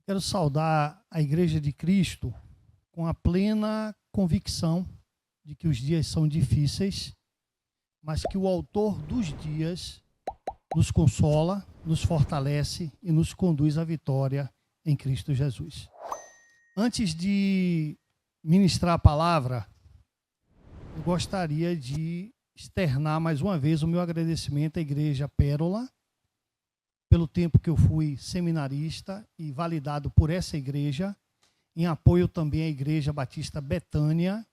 Quero saudar a Igreja de Cristo com a plena convicção de que os dias são difíceis, mas que o Autor dos dias nos consola, nos fortalece e nos conduz à vitória em Cristo Jesus. Antes de ministrar a palavra, eu gostaria de externar mais uma vez o meu agradecimento à Igreja Pérola, pelo tempo que eu fui seminarista e validado por essa igreja, em apoio também à Igreja Batista Betânia,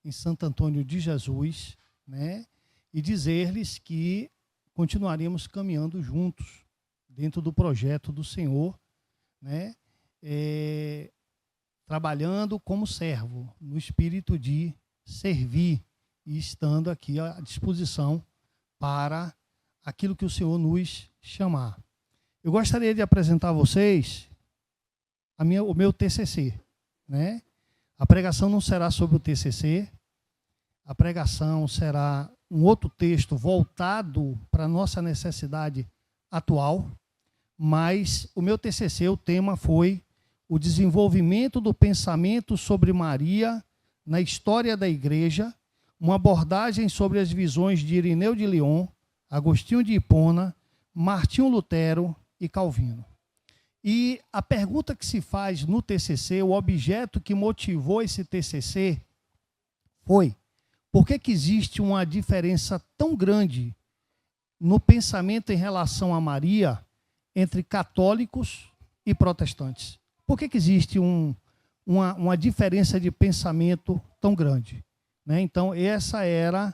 em Santo Antônio de Jesus, né? E dizer-lhes que continuaremos caminhando juntos, dentro do projeto do Senhor, né? Trabalhando como servo, no espírito de servir e estando aqui à disposição para aquilo que o Senhor nos chamar. Eu gostaria de apresentar a vocês o meu TCC, né? A pregação não será sobre o TCC, a pregação será um outro texto voltado para a nossa necessidade atual, mas o meu TCC, o tema foi o desenvolvimento do pensamento sobre Maria na história da igreja, uma abordagem sobre as visões de Irineu de Lyon, Agostinho de Hipona, Martinho Lutero e Calvino. E a pergunta que se faz no TCC, o objeto que motivou esse TCC foi: por que existe uma diferença tão grande no pensamento em relação a Maria entre católicos e protestantes? Por que existe uma diferença de pensamento tão grande? Né? Então, essa era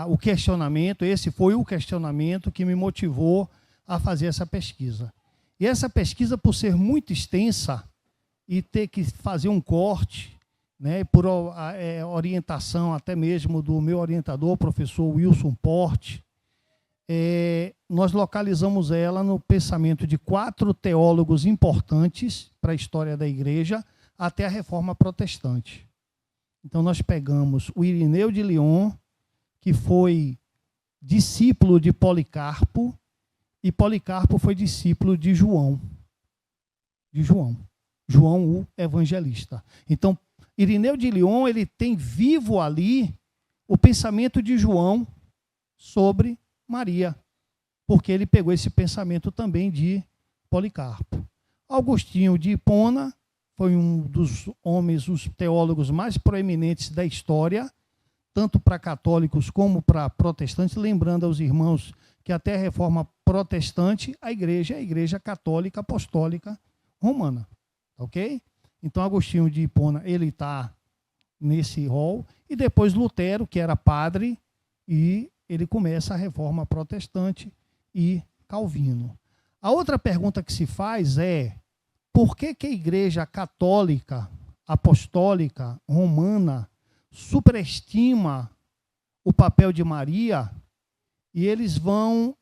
o questionamento, esse foi o questionamento que me motivou a fazer essa pesquisa. E essa pesquisa, por ser muito extensa e ter que fazer um corte, né, por orientação até mesmo do meu orientador, o professor Wilson Porte, nós localizamos ela no pensamento de 4 teólogos importantes para a história da igreja até a Reforma Protestante. Então nós pegamos o Irineu de Lyon, que foi discípulo de Policarpo, e Policarpo foi discípulo de João. João o Evangelista. Então, Irineu de Lyon, ele tem vivo ali o pensamento de João sobre Maria, porque ele pegou esse pensamento também de Policarpo. Agostinho de Hipona foi um dos homens, os teólogos mais proeminentes da história, tanto para católicos como para protestantes, lembrando aos irmãos que até a Reforma Protestante, a igreja é a Igreja Católica Apostólica Romana. Ok? Então, Agostinho de Hipona, ele está nesse rol. E depois Lutero, que era padre, e ele começa a Reforma Protestante, e Calvino. A outra pergunta que se faz é: por que a Igreja Católica Apostólica Romana superestima o papel de Maria? E eles vão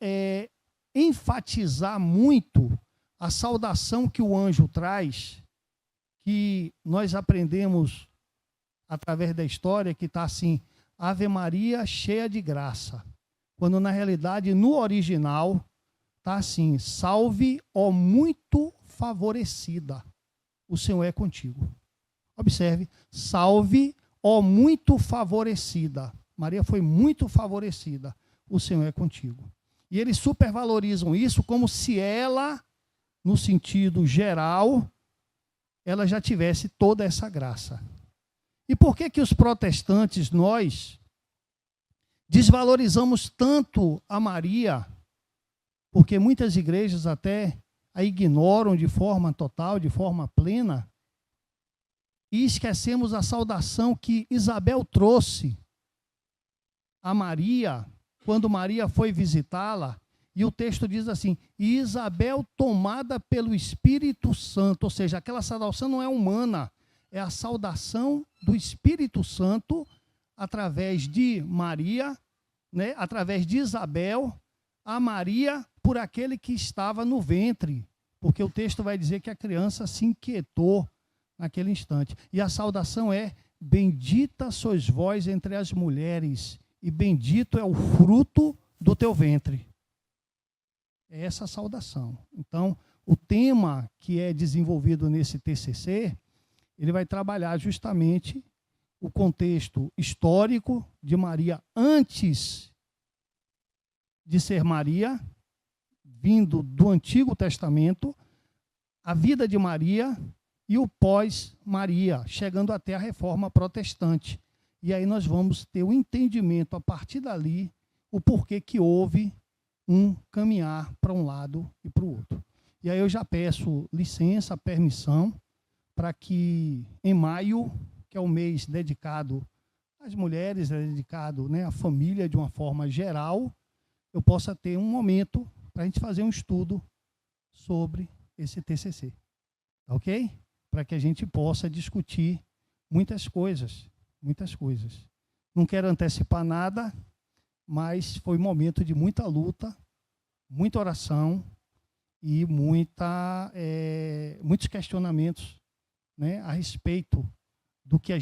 enfatizar muito a saudação que o anjo traz, que nós aprendemos através da história, que está assim: Ave Maria cheia de graça. Quando na realidade, no original, está assim: salve, ó muito favorecida, o Senhor é contigo. Observe: salve, ó muito favorecida. Maria foi muito favorecida, o Senhor é contigo. E eles supervalorizam isso como se ela, no sentido geral, ela já tivesse toda essa graça. E por que os protestantes, nós, desvalorizamos tanto a Maria? Porque muitas igrejas até a ignoram de forma total, de forma plena, e esquecemos a saudação que Isabel trouxe a Maria, quando Maria foi visitá-la, e o texto diz assim: e Isabel tomada pelo Espírito Santo, ou seja, aquela saudação não é humana, é a saudação do Espírito Santo através de Maria, né, através de Isabel, a Maria por aquele que estava no ventre, porque o texto vai dizer que a criança se inquietou naquele instante. E a saudação é: bendita sois vós entre as mulheres, e bendito é o fruto do teu ventre. É essa a saudação. Então, o tema que é desenvolvido nesse TCC, ele vai trabalhar justamente o contexto histórico de Maria antes de ser Maria, vindo do Antigo Testamento, a vida de Maria e o pós-Maria, chegando até a Reforma Protestante. E aí nós vamos ter o entendimento, a partir dali, o porquê que houve um caminhar para um lado e para o outro. E aí eu já peço licença, permissão, para que em maio, que é o mês dedicado às mulheres, é dedicado, né, à família de uma forma geral, eu possa ter um momento para a gente fazer um estudo sobre esse TCC. Tá ok? Para que a gente possa discutir muitas coisas, muitas coisas. Não quero antecipar nada, mas foi um momento de muita luta, muita oração e muitos questionamentos, né, a respeito do que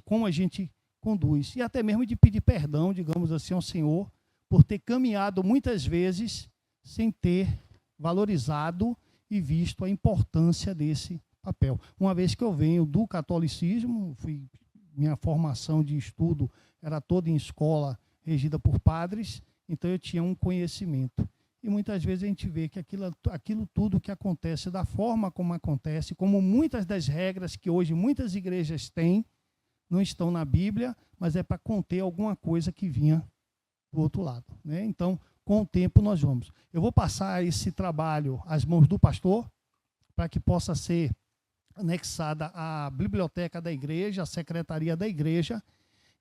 como a gente conduz. E até mesmo de pedir perdão, digamos assim, ao Senhor, por ter caminhado muitas vezes sem ter valorizado e visto a importância desse papel. Uma vez que eu venho do catolicismo, minha formação de estudo era toda em escola regida por padres, então eu tinha um conhecimento. E muitas vezes a gente vê que aquilo tudo que acontece, da forma como acontece, como muitas das regras que hoje muitas igrejas têm, não estão na Bíblia, mas é para conter alguma coisa que vinha do outro lado, né? Então, com o tempo nós vamos. Eu vou passar esse trabalho às mãos do pastor, para que possa ser anexada à biblioteca da igreja, à secretaria da igreja,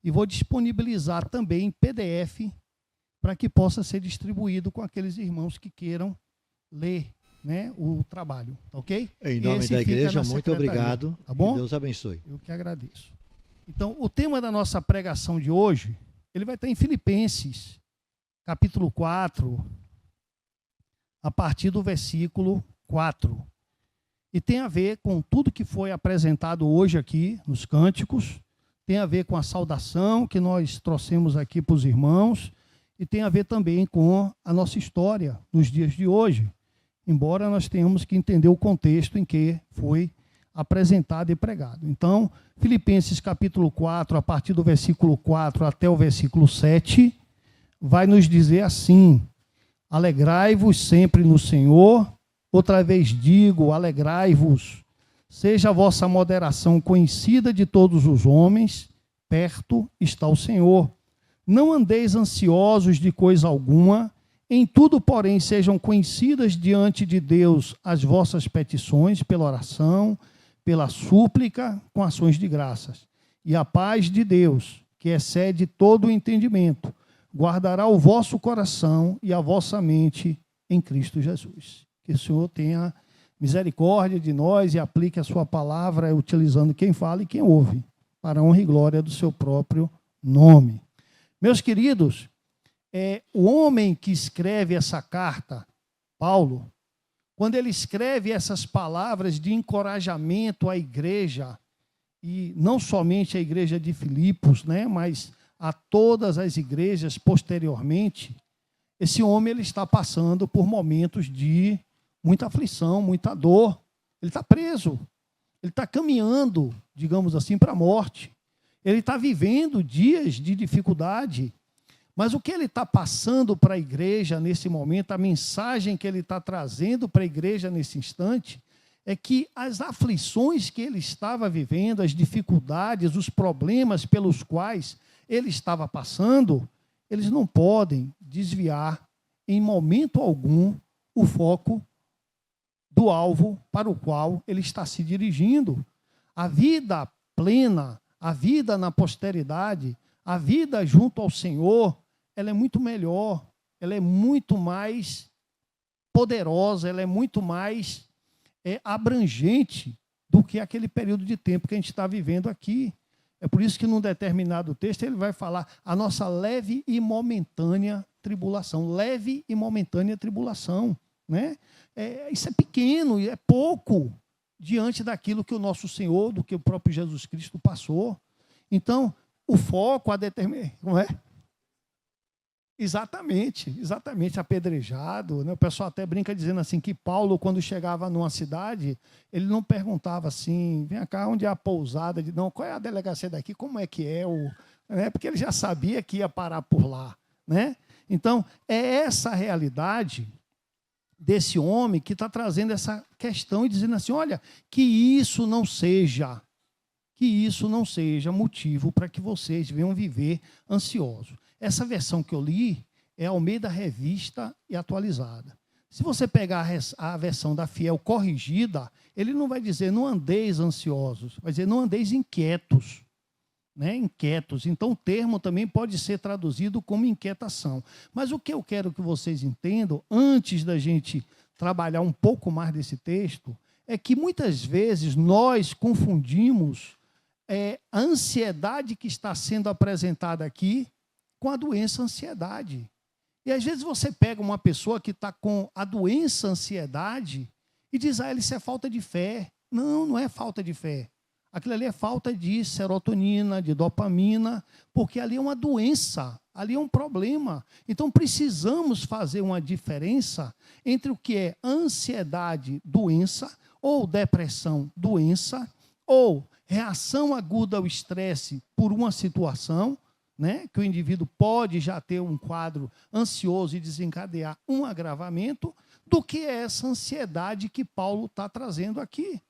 e vou disponibilizar também em PDF, para que possa ser distribuído com aqueles irmãos que queiram ler, né, o trabalho, ok? Em nome da igreja, muito obrigado. Tá bom? Que Deus abençoe. Eu que agradeço. Então, o tema da nossa pregação de hoje, ele vai estar em Filipenses, capítulo 4, a partir do versículo 4. E tem a ver com tudo que foi apresentado hoje aqui nos cânticos, tem a ver com a saudação que nós trouxemos aqui para os irmãos, e tem a ver também com a nossa história nos dias de hoje, embora nós tenhamos que entender o contexto em que foi apresentado e pregado. Então, Filipenses capítulo 4, a partir do versículo 4 até o versículo 7, vai nos dizer assim: alegrai-vos sempre no Senhor, outra vez digo, alegrai-vos, seja a vossa moderação conhecida de todos os homens, perto está o Senhor. Não andeis ansiosos de coisa alguma, em tudo, porém, sejam conhecidas diante de Deus as vossas petições pela oração, pela súplica, com ações de graças. E a paz de Deus, que excede todo o entendimento, guardará o vosso coração e a vossa mente em Cristo Jesus. Que o Senhor tenha misericórdia de nós e aplique a sua palavra, utilizando quem fala e quem ouve, para a honra e glória do seu próprio nome. Meus queridos, o homem que escreve essa carta, Paulo, quando ele escreve essas palavras de encorajamento à igreja, e não somente à igreja de Filipos, né, mas a todas as igrejas posteriormente, esse homem ele está passando por momentos de muita aflição, muita dor. Ele está preso, ele está caminhando, digamos assim, para a morte. Ele está vivendo dias de dificuldade. Mas o que ele está passando para a igreja nesse momento, a mensagem que ele está trazendo para a igreja nesse instante, é que as aflições que ele estava vivendo, as dificuldades, os problemas pelos quais ele estava passando, eles não podem desviar em momento algum o foco do alvo para o qual ele está se dirigindo. A vida plena, a vida na posteridade, a vida junto ao Senhor, ela é muito melhor, ela é muito mais poderosa, ela é muito mais abrangente do que aquele período de tempo que a gente está vivendo aqui. É por isso que num determinado texto ele vai falar a nossa leve e momentânea tribulação. Leve e momentânea tribulação, né? Isso é pequeno, é pouco diante daquilo que o nosso Senhor, do que o próprio Jesus Cristo passou. Então, o foco, a determinação, como é? Exatamente, apedrejado, né? O pessoal até brinca dizendo assim que Paulo, quando chegava numa cidade, ele não perguntava assim, vem cá, onde é a pousada? Não, qual é a delegacia daqui? Como é que é? Porque ele já sabia que ia parar por lá, né? Então, é essa a realidade desse homem que está trazendo essa questão e dizendo assim, olha, que isso não seja motivo para que vocês venham viver ansiosos. Essa versão que eu li é Almeida Revista e Atualizada. Se você pegar a versão da Fiel corrigida, ele não vai dizer não andeis ansiosos, vai dizer não andeis inquietos. Né? Inquietos. Então, o termo também pode ser traduzido como inquietação. Mas o que eu quero que vocês entendam, antes da gente trabalhar um pouco mais desse texto, é que muitas vezes nós confundimos a ansiedade que está sendo apresentada aqui com a doença ansiedade. E às vezes você pega uma pessoa que está com a doença ansiedade e diz, isso é falta de fé. Não, não é falta de fé. Aquilo ali é falta de serotonina, de dopamina, porque ali é uma doença, ali é um problema. Então precisamos fazer uma diferença entre o que é ansiedade, doença, ou depressão, doença, ou reação aguda ao estresse por uma situação, né, que o indivíduo pode já ter um quadro ansioso e desencadear um agravamento, do que essa ansiedade que Paulo está trazendo aqui.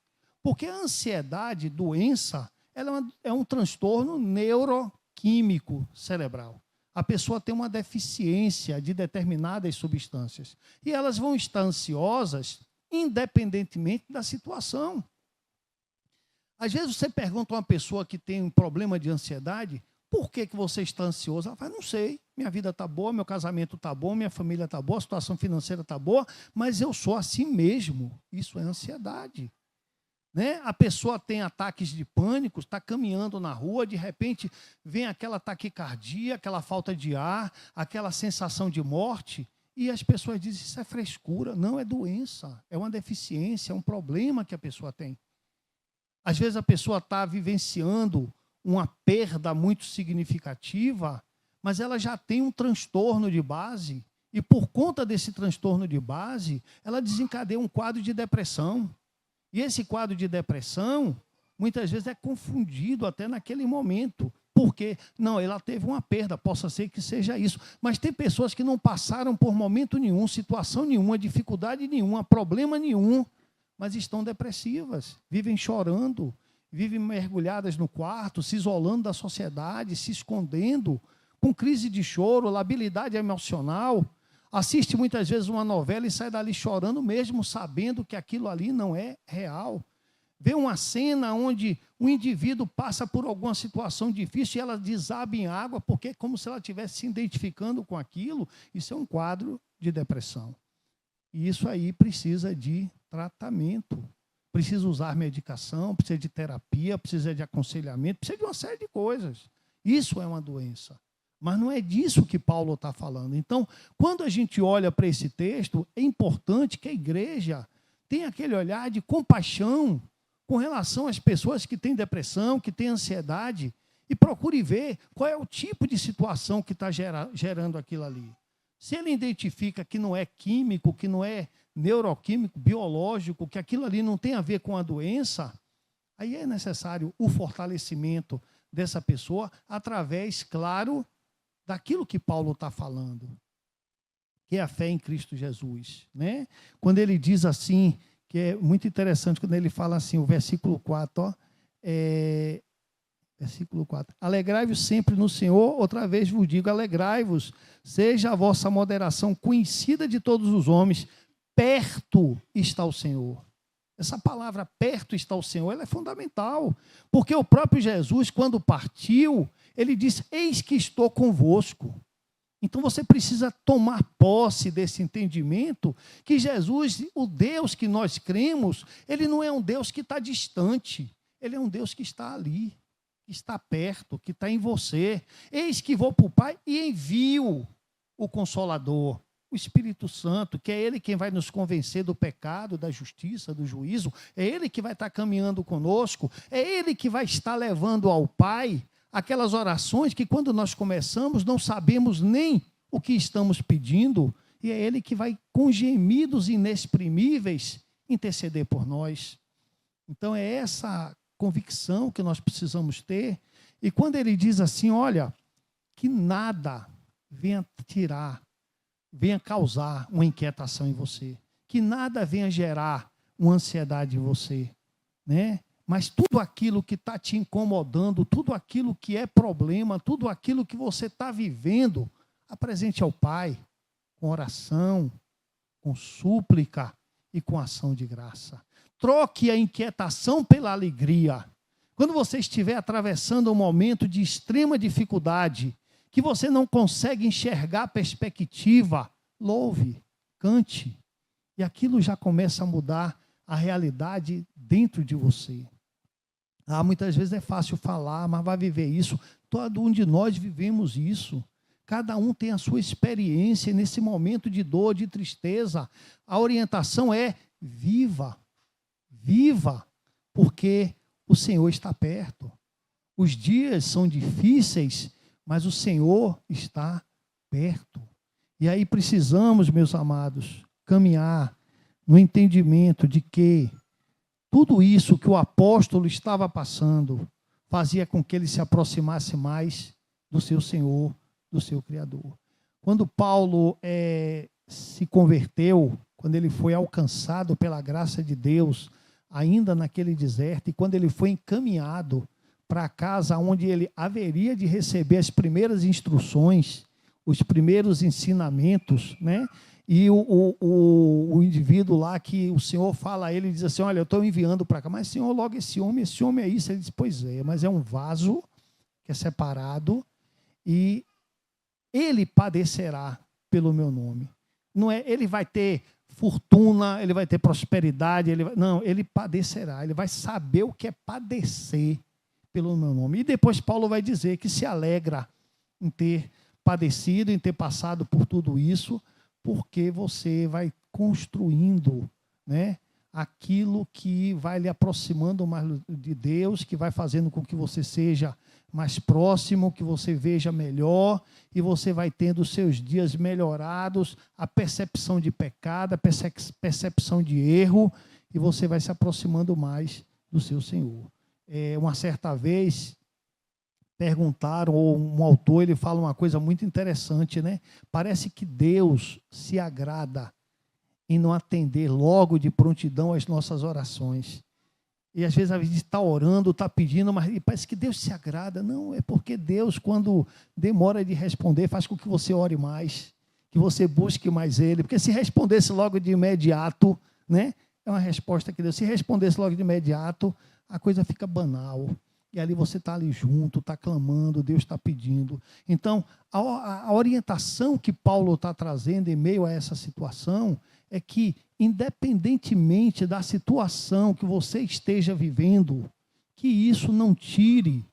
Porque a ansiedade, doença, ela é um transtorno neuroquímico cerebral. A pessoa tem uma deficiência de determinadas substâncias. E elas vão estar ansiosas independentemente da situação. Às vezes você pergunta a uma pessoa que tem um problema de ansiedade, por que você está ansioso? Ela fala, não sei, minha vida está boa, meu casamento está bom, minha família está boa, a situação financeira está boa, mas eu sou assim mesmo. Isso é ansiedade. Né? A pessoa tem ataques de pânico, está caminhando na rua, de repente vem aquela taquicardia, aquela falta de ar, aquela sensação de morte, e as pessoas dizem, isso é frescura. Não, é doença, é uma deficiência, é um problema que a pessoa tem. Às vezes a pessoa está vivenciando uma perda muito significativa, mas ela já tem um transtorno de base, e por conta desse transtorno de base, ela desencadeia um quadro de depressão. E esse quadro de depressão, muitas vezes é confundido até naquele momento, porque, não, ela teve uma perda, possa ser que seja isso. Mas tem pessoas que não passaram por momento nenhum, situação nenhuma, dificuldade nenhuma, problema nenhum, mas estão depressivas, vivem chorando, vivem mergulhadas no quarto, se isolando da sociedade, se escondendo, com crise de choro, labilidade emocional. Assiste muitas vezes uma novela e sai dali chorando, mesmo sabendo que aquilo ali não é real. Vê uma cena onde um indivíduo passa por alguma situação difícil e ela desaba em água, porque é como se ela estivesse se identificando com aquilo. Isso é um quadro de depressão. E isso aí precisa de tratamento. Precisa usar medicação, precisa de terapia, precisa de aconselhamento, precisa de uma série de coisas. Isso é uma doença. Mas não é disso que Paulo está falando. Então, quando a gente olha para esse texto, é importante que a igreja tenha aquele olhar de compaixão com relação às pessoas que têm depressão, que têm ansiedade, e procure ver qual é o tipo de situação que está gerando aquilo ali. Se ele identifica que não é químico, que não é neuroquímico, biológico, que aquilo ali não tem a ver com a doença, aí é necessário o fortalecimento dessa pessoa através, claro, daquilo que Paulo está falando, que é a fé em Cristo Jesus. Né? Quando ele diz assim, que é muito interessante, quando ele fala assim, o versículo 4, versículo 4, alegrai-vos sempre no Senhor, outra vez vos digo, alegrai-vos, seja a vossa moderação conhecida de todos os homens, perto está o Senhor. Essa palavra, perto está o Senhor, ela é fundamental, porque o próprio Jesus, quando partiu, ele disse, eis que estou convosco. Então você precisa tomar posse desse entendimento, que Jesus, o Deus que nós cremos, ele não é um Deus que está distante, ele é um Deus que está ali, que está perto, que está em você. Eis que vou para o Pai e envio o Consolador, o Espírito Santo, que é Ele quem vai nos convencer do pecado, da justiça, do juízo, é Ele que vai estar caminhando conosco, é Ele que vai estar levando ao Pai aquelas orações que quando nós começamos não sabemos nem o que estamos pedindo, e é Ele que vai, com gemidos inexprimíveis, interceder por nós. Então é essa convicção que nós precisamos ter. E quando ele diz assim, olha, que nada venha causar uma inquietação em você, que nada venha gerar uma ansiedade em você, né? Mas tudo aquilo que está te incomodando, tudo aquilo que é problema, tudo aquilo que você está vivendo, apresente ao Pai com oração, com súplica e com ação de graça. Troque a inquietação pela alegria. Quando você estiver atravessando um momento de extrema dificuldade, que você não consegue enxergar a perspectiva, louve, cante. E aquilo já começa a mudar a realidade dentro de você. Muitas vezes é fácil falar, mas vai viver isso. Todo um de nós vivemos isso. Cada um tem a sua experiência nesse momento de dor, de tristeza. A orientação é viva, porque o Senhor está perto. Os dias são difíceis, mas o Senhor está perto. E aí precisamos, meus amados, caminhar no entendimento de que tudo isso que o apóstolo estava passando fazia com que ele se aproximasse mais do seu Senhor, do seu Criador. Quando Paulo se converteu, quando ele foi alcançado pela graça de Deus, ainda naquele deserto, e quando ele foi encaminhado para a casa onde ele haveria de receber as primeiras instruções, os primeiros ensinamentos, né? E o indivíduo lá que o Senhor fala a ele, diz assim, olha, eu estou enviando para cá, mas Senhor, logo esse homem é isso. Ele diz, pois é, mas é um vaso que é separado e ele padecerá pelo meu nome. Não é, ele vai ter fortuna, ele vai ter prosperidade, não, ele padecerá, ele vai saber o que é padecer pelo meu nome. E depois Paulo vai dizer que se alegra em ter padecido, em ter passado por tudo isso, porque você vai construindo, né, aquilo que vai lhe aproximando mais de Deus, que vai fazendo com que você seja mais próximo, que você veja melhor, e você vai tendo os seus dias melhorados, a percepção de pecado, a percepção de erro, e você vai se aproximando mais do seu Senhor. Uma certa vez perguntaram, ou um autor, ele fala uma coisa muito interessante, né? Parece que Deus se agrada em não atender logo de prontidão as nossas orações. E às vezes a gente está orando, está pedindo, mas parece que Deus se agrada. Não, é porque Deus, quando demora de responder, faz com que você ore mais, que você busque mais Ele. Porque se respondesse logo de imediato, né? É uma resposta que Deus, se respondesse logo de imediato, a coisa fica banal. E ali você está ali junto, está clamando, Deus está pedindo. Então, a orientação que Paulo está trazendo em meio a essa situação é que, independentemente da situação que você esteja vivendo, que isso não tire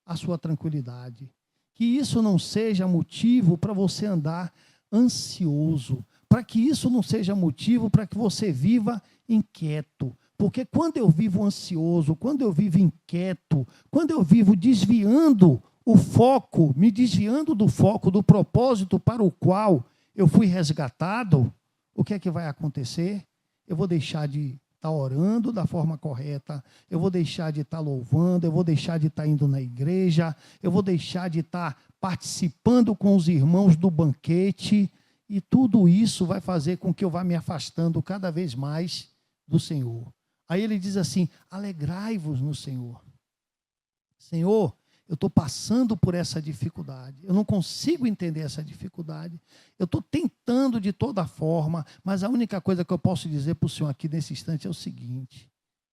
a sua tranquilidade, que isso não seja motivo para você andar ansioso, para que isso não seja motivo para que você viva inquieto. Porque quando eu vivo ansioso, quando eu vivo inquieto, quando eu vivo desviando o foco, me desviando do foco, do propósito para o qual eu fui resgatado, o que é que vai acontecer? Eu vou deixar de estar orando da forma correta, eu vou deixar de estar louvando, eu vou deixar de estar indo na igreja, eu vou deixar de estar participando com os irmãos do banquete, e tudo isso vai fazer com que eu vá me afastando cada vez mais do Senhor. Aí ele diz assim, alegrai-vos no Senhor. Senhor, eu estou passando por essa dificuldade, eu não consigo entender essa dificuldade, eu estou tentando de toda forma, mas a única coisa que eu posso dizer para o Senhor aqui nesse instante é o seguinte,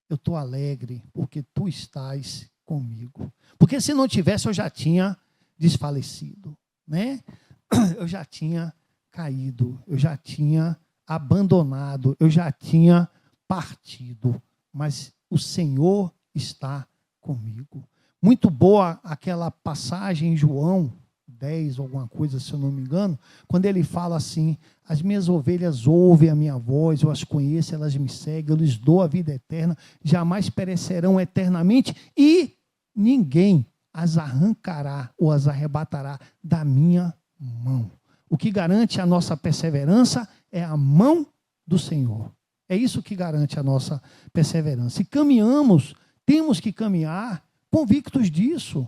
eu estou alegre porque Tu estás comigo. Porque se não tivesse, eu já tinha desfalecido, né? Eu já tinha caído, eu já tinha abandonado, eu já tinha partido, mas o Senhor está comigo. Muito boa aquela passagem em João 10, alguma coisa, se eu não me engano, quando ele fala assim, as minhas ovelhas ouvem a minha voz, eu as conheço, elas me seguem, eu lhes dou a vida eterna, jamais perecerão eternamente e ninguém as arrancará ou as arrebatará da minha mão. O que garante a nossa perseverança é a mão do Senhor. É isso que garante a nossa perseverança. E caminhamos, temos que caminhar convictos disso.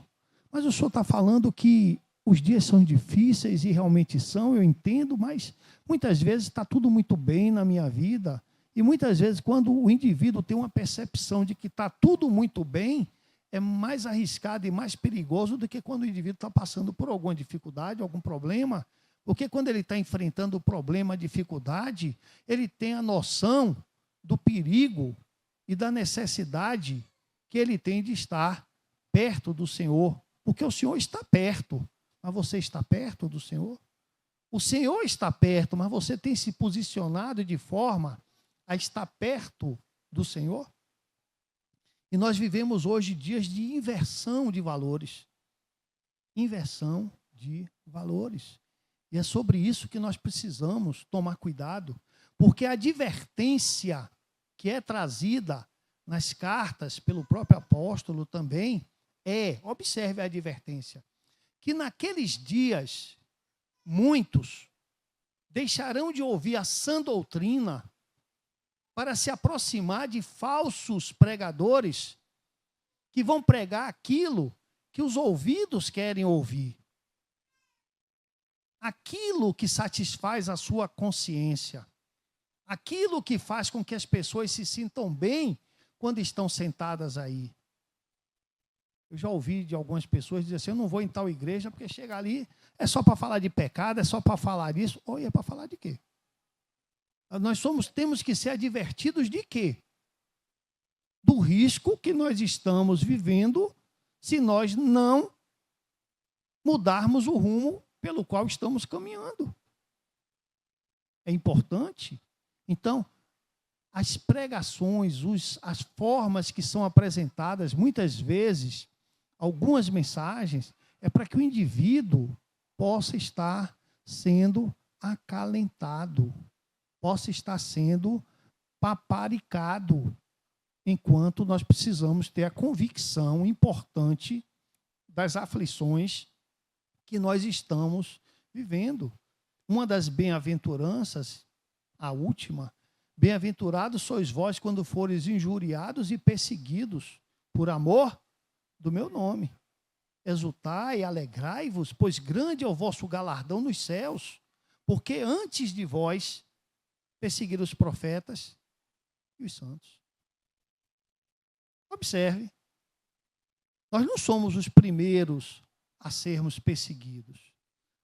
Mas o Senhor está falando que os dias são difíceis e realmente são, eu entendo, mas muitas vezes está tudo muito bem na minha vida. E muitas vezes, quando o indivíduo tem uma percepção de que está tudo muito bem, é mais arriscado e mais perigoso do que quando o indivíduo está passando por alguma dificuldade, algum problema. Porque quando ele está enfrentando o problema, a dificuldade, ele tem a noção do perigo e da necessidade que ele tem de estar perto do Senhor. Porque o Senhor está perto, mas você está perto do Senhor? O Senhor está perto, mas você tem se posicionado de forma a estar perto do Senhor? E nós vivemos hoje dias de inversão de valores. Inversão de valores. E é sobre isso que nós precisamos tomar cuidado, porque a advertência que é trazida nas cartas pelo próprio apóstolo também observe a advertência, que naqueles dias muitos deixarão de ouvir a sã doutrina para se aproximar de falsos pregadores que vão pregar aquilo que os ouvidos querem ouvir. Aquilo que satisfaz a sua consciência. Aquilo que faz com que as pessoas se sintam bem quando estão sentadas aí. Eu já ouvi de algumas pessoas dizer assim, eu não vou em tal igreja porque chega ali, é só para falar de pecado, é só para falar disso. Ou é para falar de quê? Temos que ser advertidos de quê? Do risco que nós estamos vivendo se nós não mudarmos o rumo pelo qual estamos caminhando. É importante. Então, as pregações, as formas que são apresentadas, muitas vezes, algumas mensagens, é para que o indivíduo possa estar sendo acalentado, possa estar sendo paparicado, enquanto nós precisamos ter a convicção importante das aflições que nós estamos vivendo. Uma das bem-aventuranças, a última, bem-aventurados sois vós quando fores injuriados e perseguidos por amor do meu nome. Exultai e alegrai-vos, pois grande é o vosso galardão nos céus, porque antes de vós perseguiram os profetas e os santos. Observe, nós não somos os primeiros a sermos perseguidos.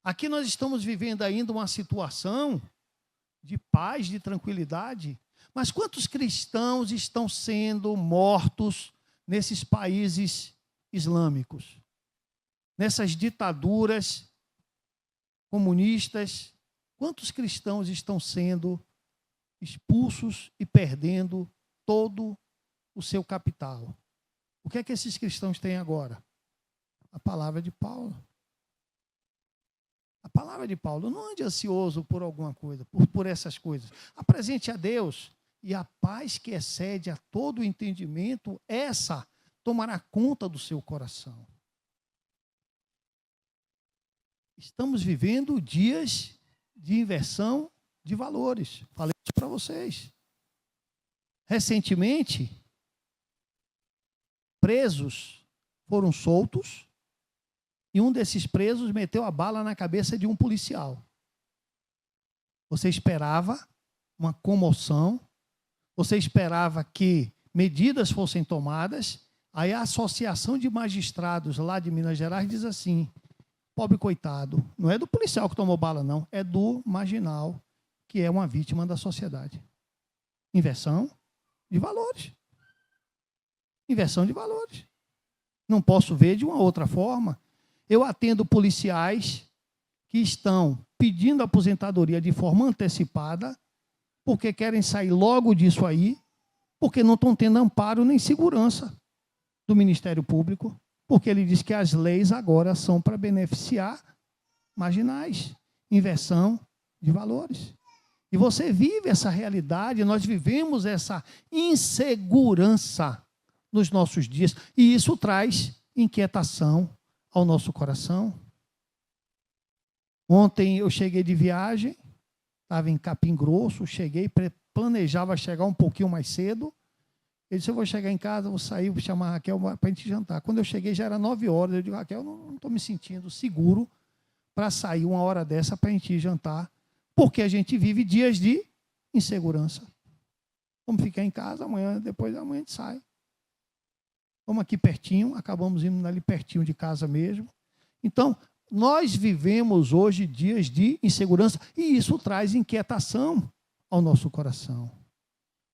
Aqui nós estamos vivendo ainda uma situação de paz, de tranquilidade, mas quantos cristãos estão sendo mortos nesses países islâmicos, nessas ditaduras comunistas? Quantos cristãos estão sendo expulsos e perdendo todo o seu capital? O que é que esses cristãos têm agora? A palavra de Paulo. A palavra de Paulo. Não ande ansioso por alguma coisa, por essas coisas. Apresente a Deus e a paz que excede a todo o entendimento, essa tomará conta do seu coração. Estamos vivendo dias de inversão de valores. Falei isso para vocês. Recentemente, presos foram soltos e um desses presos meteu a bala na cabeça de um policial. Você esperava uma comoção, você esperava que medidas fossem tomadas, aí a Associação de Magistrados lá de Minas Gerais diz assim, pobre coitado, não é do policial que tomou bala não, é do marginal, que é uma vítima da sociedade. Inversão de valores. Inversão de valores. Não posso ver de uma outra forma. Eu atendo policiais que estão pedindo aposentadoria de forma antecipada, porque querem sair logo disso aí, porque não estão tendo amparo nem segurança do Ministério Público, porque ele diz que as leis agora são para beneficiar marginais. Inversão de valores. E você vive essa realidade, nós vivemos essa insegurança nos nossos dias, e isso traz inquietação ao nosso coração. Ontem eu cheguei de viagem, estava em Capim Grosso, cheguei, planejava chegar um pouquinho mais cedo. Ele disse, eu vou chegar em casa, vou sair, vou chamar a Raquel para a gente jantar. Quando eu cheguei já era 9 horas, eu digo, Raquel, não estou me sentindo seguro para sair uma hora dessa para a gente ir jantar, porque a gente vive dias de insegurança. Vamos ficar em casa, amanhã, depois da manhã a gente sai. Vamos aqui pertinho, acabamos indo ali pertinho de casa mesmo. Então, nós vivemos hoje dias de insegurança e isso traz inquietação ao nosso coração.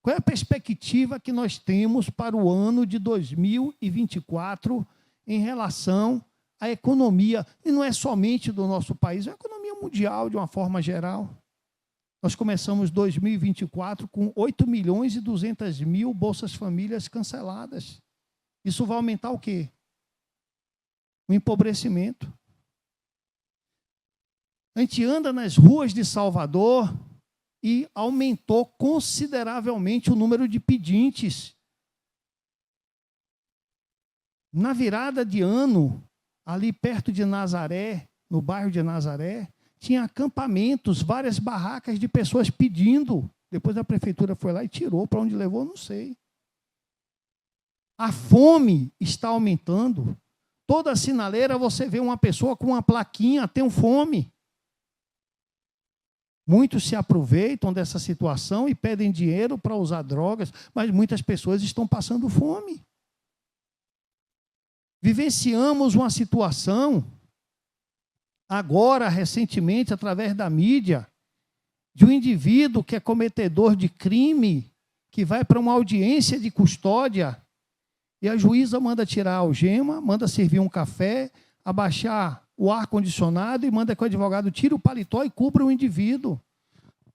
Qual é a perspectiva que nós temos para o ano de 2024 em relação à economia? E não é somente do nosso país, é a economia mundial de uma forma geral. Nós começamos 2024 com 8.200.000 Bolsas Famílias canceladas. Isso vai aumentar o quê? O empobrecimento. A gente anda nas ruas de Salvador e aumentou consideravelmente o número de pedintes. Na virada de ano, ali perto de Nazaré, no bairro de Nazaré, tinha acampamentos, várias barracas de pessoas pedindo. Depois a prefeitura foi lá e tirou. Para onde levou, não sei. A fome está aumentando. Toda sinaleira você vê uma pessoa com uma plaquinha, tem fome. Muitos se aproveitam dessa situação e pedem dinheiro para usar drogas, mas muitas pessoas estão passando fome. Vivenciamos uma situação, agora, recentemente, através da mídia, de um indivíduo que é cometedor de crime, que vai para uma audiência de custódia, e a juíza manda tirar a algema, manda servir um café, abaixar o ar-condicionado e manda que o advogado tire o paletó e cubra o indivíduo.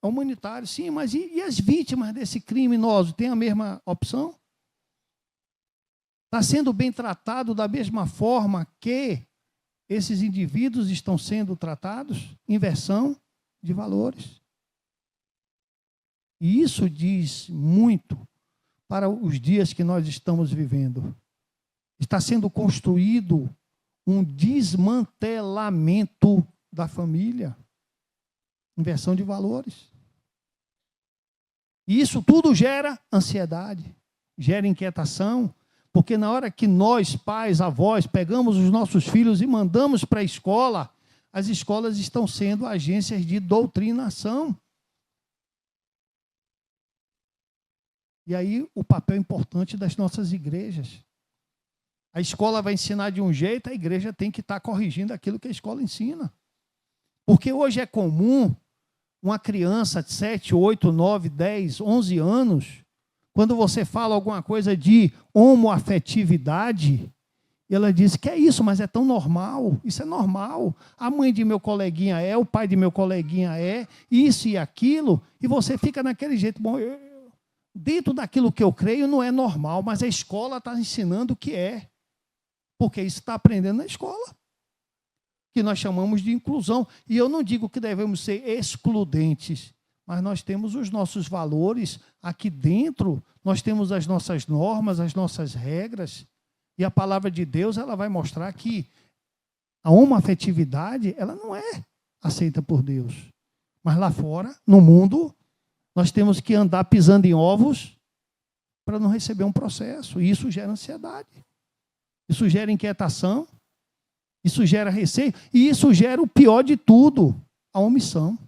É humanitário, sim, mas e as vítimas desse criminoso? Tem a mesma opção? Está sendo bem tratado da mesma forma que esses indivíduos estão sendo tratados? Inversão de valores. E isso diz muito para os dias que nós estamos vivendo. Está sendo construído um desmantelamento da família. Inversão de valores. E isso tudo gera ansiedade, gera inquietação, porque na hora que nós, pais, avós, pegamos os nossos filhos e mandamos para a escola, as escolas estão sendo agências de doutrinação. E aí o papel importante das nossas igrejas. A escola vai ensinar de um jeito, a igreja tem que estar corrigindo aquilo que a escola ensina. Porque hoje é comum uma criança de 7, 8, 9, 10, 11 anos, quando você fala alguma coisa de homoafetividade, ela diz que é isso, mas é tão normal, isso é normal. A mãe de meu coleguinha é, o pai de meu coleguinha é, isso e aquilo, e você fica naquele jeito. Bom, dentro daquilo que eu creio não é normal, mas a escola está ensinando o que é, porque isso está aprendendo na escola, que nós chamamos de inclusão. E eu não digo que devemos ser excludentes, mas nós temos os nossos valores aqui dentro, nós temos as nossas normas, as nossas regras, e a palavra de Deus ela vai mostrar que a homoafetividade ela não é aceita por Deus. Mas lá fora, no mundo, nós temos que andar pisando em ovos para não receber um processo. E isso gera ansiedade. Isso gera inquietação. Isso gera receio. E isso gera o pior de tudo, a omissão.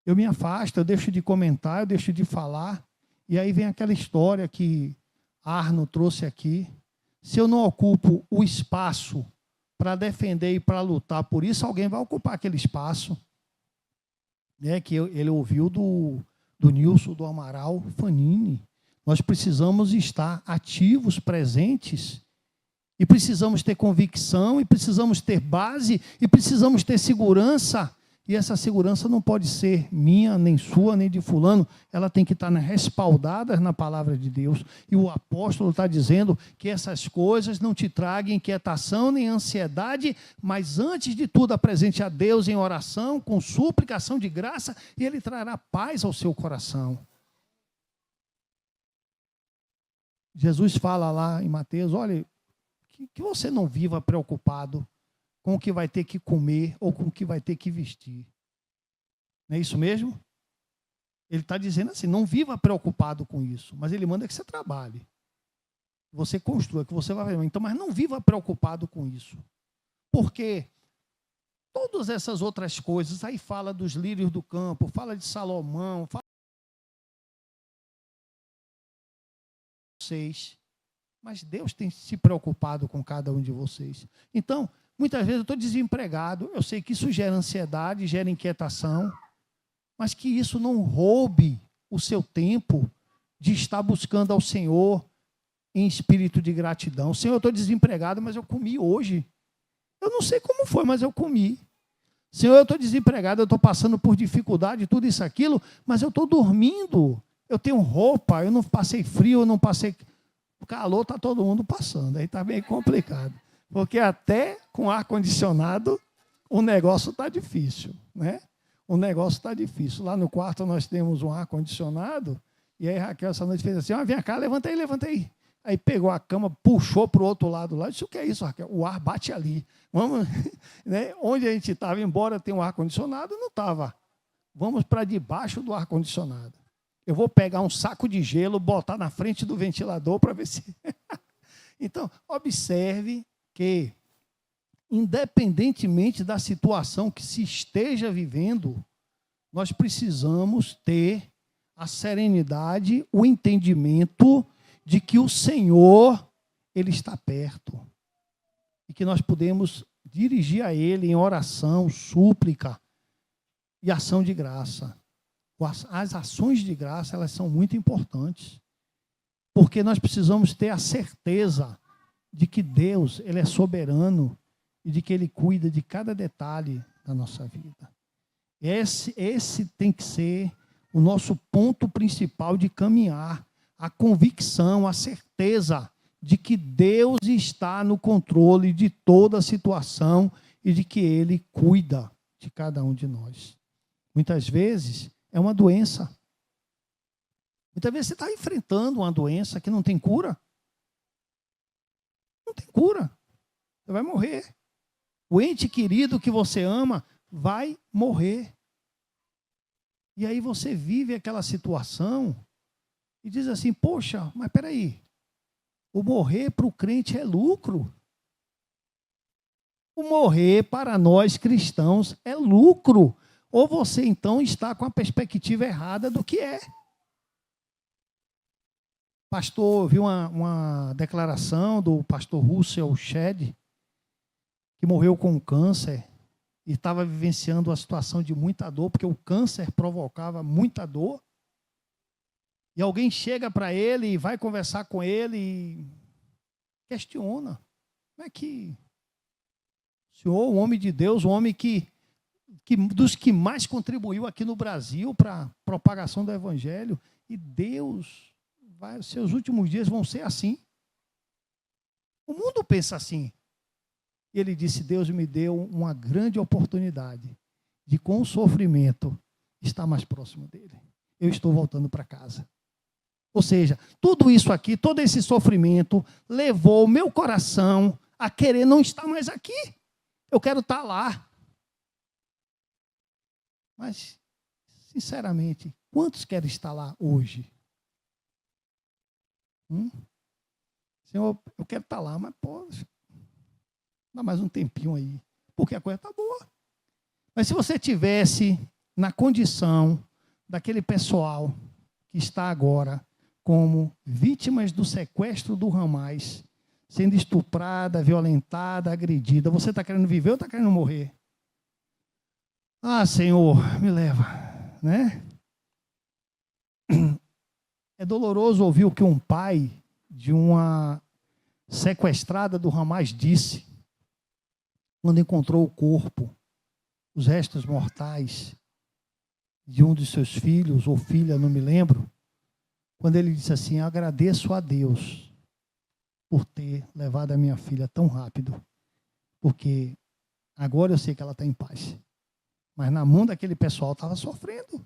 Eu me afasto, eu deixo de comentar, eu deixo de falar. E aí vem aquela história que Arno trouxe aqui. Se eu não ocupo o espaço para defender e para lutar por isso, alguém vai ocupar aquele espaço. Que ele ouviu do Nilson do Amaral Fanini. Nós precisamos estar ativos, presentes, e precisamos ter convicção, e precisamos ter base, e precisamos ter segurança. E essa segurança não pode ser minha, nem sua, nem de fulano. Ela tem que estar respaldada na palavra de Deus. E o apóstolo está dizendo que essas coisas não te tragam inquietação nem ansiedade, mas antes de tudo apresente a Deus em oração, com suplicação de graça, e Ele trará paz ao seu coração. Jesus fala lá em Mateus, olha, que você não viva preocupado com o que vai ter que comer ou com o que vai ter que vestir. Não é isso mesmo? Ele está dizendo assim, não viva preocupado com isso, mas ele manda que você trabalhe, que você construa, que você vai... Então, mas não viva preocupado com isso. Porque todas essas outras coisas, aí fala dos lírios do campo, fala de Salomão, fala de vocês, mas Deus tem se preocupado com cada um de vocês. Então, muitas vezes eu estou desempregado, eu sei que isso gera ansiedade, gera inquietação, mas que isso não roube o seu tempo de estar buscando ao Senhor em espírito de gratidão. Senhor, eu estou desempregado, mas eu comi hoje. Eu não sei como foi, mas eu comi. Senhor, eu estou desempregado, eu estou passando por dificuldade, tudo isso, aquilo, mas eu estou dormindo. Eu tenho roupa, eu não passei frio, eu não passei calor, está todo mundo passando. Aí está bem complicado. Porque até com ar-condicionado o negócio está difícil, né? O negócio está difícil. Lá no quarto nós temos um ar-condicionado, e aí Raquel essa noite fez assim, vem cá, levanta aí. Aí pegou a cama, puxou para o outro lado lá, disse, o que é isso, Raquel? O ar bate ali. Vamos, né? Onde a gente estava, embora tenha um ar-condicionado, não estava. Vamos para debaixo do ar-condicionado. Eu vou pegar um saco de gelo, botar na frente do ventilador para ver se... Então, observe que, independentemente da situação que se esteja vivendo, nós precisamos ter a serenidade, o entendimento de que o Senhor, Ele está perto. E que nós podemos dirigir a Ele em oração, súplica e ação de graça. As ações de graça, elas são muito importantes. Porque nós precisamos ter a certeza de que Deus, Ele é soberano e de que Ele cuida de cada detalhe da nossa vida. Esse tem que ser o nosso ponto principal de caminhar. A convicção, a certeza de que Deus está no controle de toda a situação e de que Ele cuida de cada um de nós. Muitas vezes é uma doença. Muitas vezes você está enfrentando uma doença que não tem cura. Não tem cura. Você vai morrer. O ente querido que você ama vai morrer. E aí você vive aquela situação e diz assim, poxa, mas peraí, o morrer para o crente é lucro. O morrer para nós cristãos é lucro. Ou você então está com a perspectiva errada do que é. Pastor, vi uma declaração do pastor Russell Shedd, que morreu com câncer e estava vivenciando uma situação de muita dor, porque o câncer provocava muita dor. E alguém chega para ele e vai conversar com ele e questiona. Como é que o senhor, um homem de Deus, um homem que dos que mais contribuiu aqui no Brasil para a propagação do Evangelho, e Deus, seus últimos dias vão ser assim. O mundo pensa assim. E ele disse, Deus me deu uma grande oportunidade de, com o sofrimento, estar mais próximo dele. Eu estou voltando para casa. Ou seja, tudo isso aqui, todo esse sofrimento, levou o meu coração a querer não estar mais aqui. Eu quero estar lá. Mas, sinceramente, quantos querem estar lá hoje? Senhor, eu quero estar lá, mas dá mais um tempinho aí, porque a coisa está boa. Mas se você tivesse na condição daquele pessoal que está agora como vítimas do sequestro do Hamas, sendo estuprada, violentada, agredida, você está querendo viver ou está querendo morrer? Ah, Senhor, me leva, né? É doloroso ouvir o que um pai de uma sequestrada do Hamas disse quando encontrou o corpo, os restos mortais de um dos seus filhos ou filha, não me lembro, quando ele disse assim, agradeço a Deus por ter levado a minha filha tão rápido, porque agora eu sei que ela está em paz. Mas na mão daquele pessoal estava sofrendo.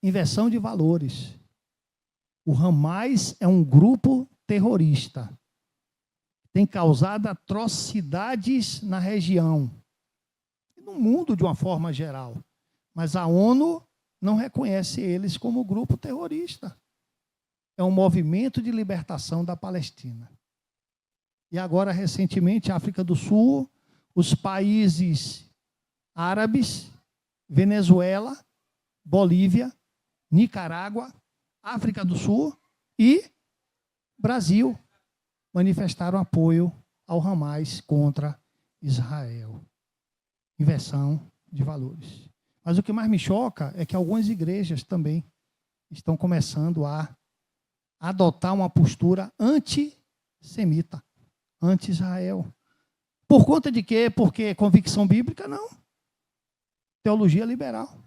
Inversão de valores. O Hamas é um grupo terrorista. tem causado atrocidades na região, no mundo de uma forma geral. Mas a ONU não reconhece eles como grupo terrorista. É um movimento de libertação da Palestina. E agora, recentemente, a África do Sul, os países árabes, Venezuela, Bolívia, Nicarágua, África do Sul e Brasil manifestaram apoio ao Hamas contra Israel. Inversão de valores. Mas o que mais me choca é que algumas igrejas também estão começando a adotar uma postura antissemita, anti-Israel. Por conta de quê? Porque convicção bíblica? Não. Teologia liberal.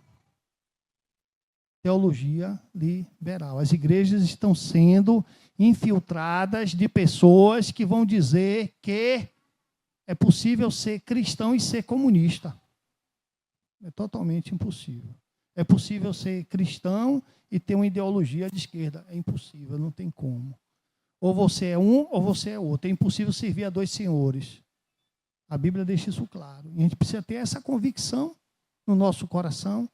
Teologia liberal. As igrejas estão sendo infiltradas de pessoas que vão dizer que é possível ser cristão e ser comunista. É totalmente impossível. É possível ser cristão e ter uma ideologia de esquerda. É impossível, não tem como. Ou você é um ou você é outro. É impossível servir a dois senhores. A Bíblia deixa isso claro. E a gente precisa ter essa convicção no nosso coração,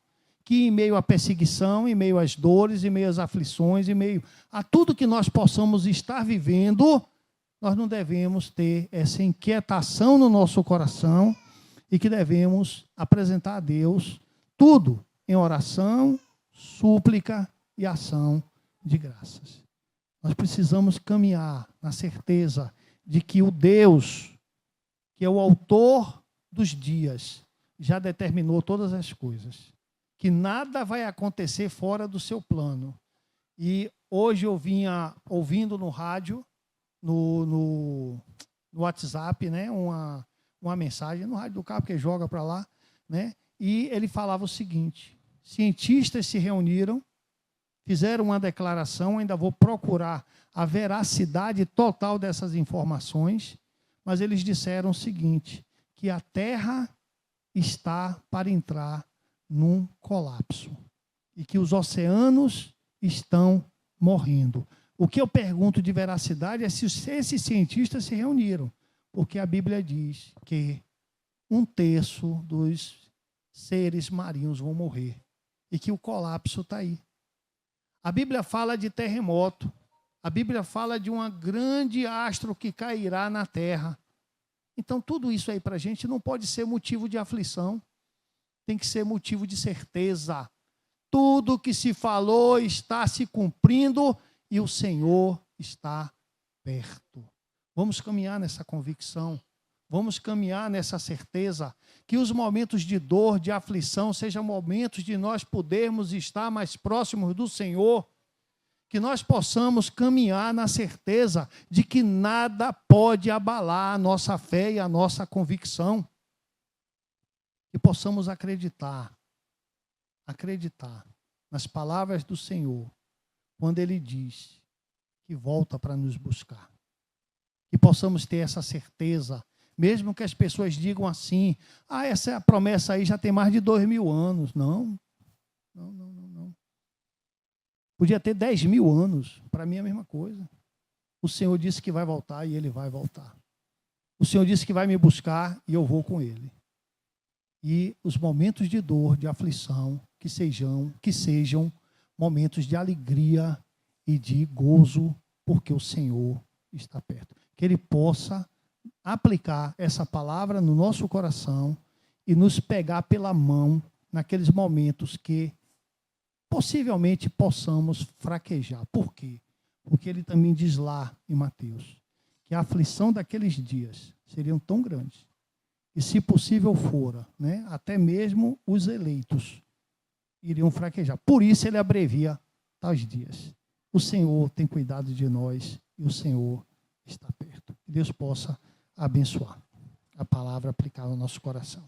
que em meio à perseguição, em meio às dores, em meio às aflições, em meio a tudo que nós possamos estar vivendo, nós não devemos ter essa inquietação no nosso coração e que devemos apresentar a Deus tudo em oração, súplica e ação de graças. Nós precisamos caminhar na certeza de que o Deus, que é o autor dos dias, já determinou todas as coisas, que nada vai acontecer fora do seu plano. E hoje eu vinha ouvindo no rádio, no WhatsApp, né, uma mensagem no rádio do carro, porque joga para lá, né, e ele falava o seguinte: cientistas se reuniram, fizeram uma declaração, ainda vou procurar a veracidade total dessas informações, mas eles disseram o seguinte, que a Terra está para entrar num colapso e que os oceanos estão morrendo. O que eu pergunto de veracidade é se esses cientistas se reuniram, porque a Bíblia diz que 1/3 dos seres marinhos vão morrer e que o colapso está aí. A Bíblia fala de terremoto, a Bíblia fala de um grande astro que cairá na terra. Então, tudo isso aí para a gente não pode ser motivo de aflição, tem que ser motivo de certeza. Tudo que se falou está se cumprindo e o Senhor está perto. Vamos caminhar nessa convicção, vamos caminhar nessa certeza, que os momentos de dor, de aflição, sejam momentos de nós podermos estar mais próximos do Senhor, que nós possamos caminhar na certeza de que nada pode abalar a nossa fé e a nossa convicção. Que possamos acreditar nas palavras do Senhor, quando Ele diz que volta para nos buscar. Que possamos ter essa certeza, mesmo que as pessoas digam assim, essa promessa aí já tem mais de 2000 anos. Não. Podia ter 10.000 anos, para mim é a mesma coisa. O Senhor disse que vai voltar e Ele vai voltar. O Senhor disse que vai me buscar e eu vou com Ele. E os momentos de dor, de aflição, que sejam momentos de alegria e de gozo, porque o Senhor está perto. Que Ele possa aplicar essa palavra no nosso coração e nos pegar pela mão naqueles momentos que possivelmente possamos fraquejar. Por quê? Porque Ele também diz lá em Mateus que a aflição daqueles dias seriam tão grandes e, se possível fora, né, até mesmo os eleitos iriam fraquejar. Por isso Ele abrevia tais dias. O Senhor tem cuidado de nós e o Senhor está perto. Que Deus possa abençoar a palavra aplicada no nosso coração.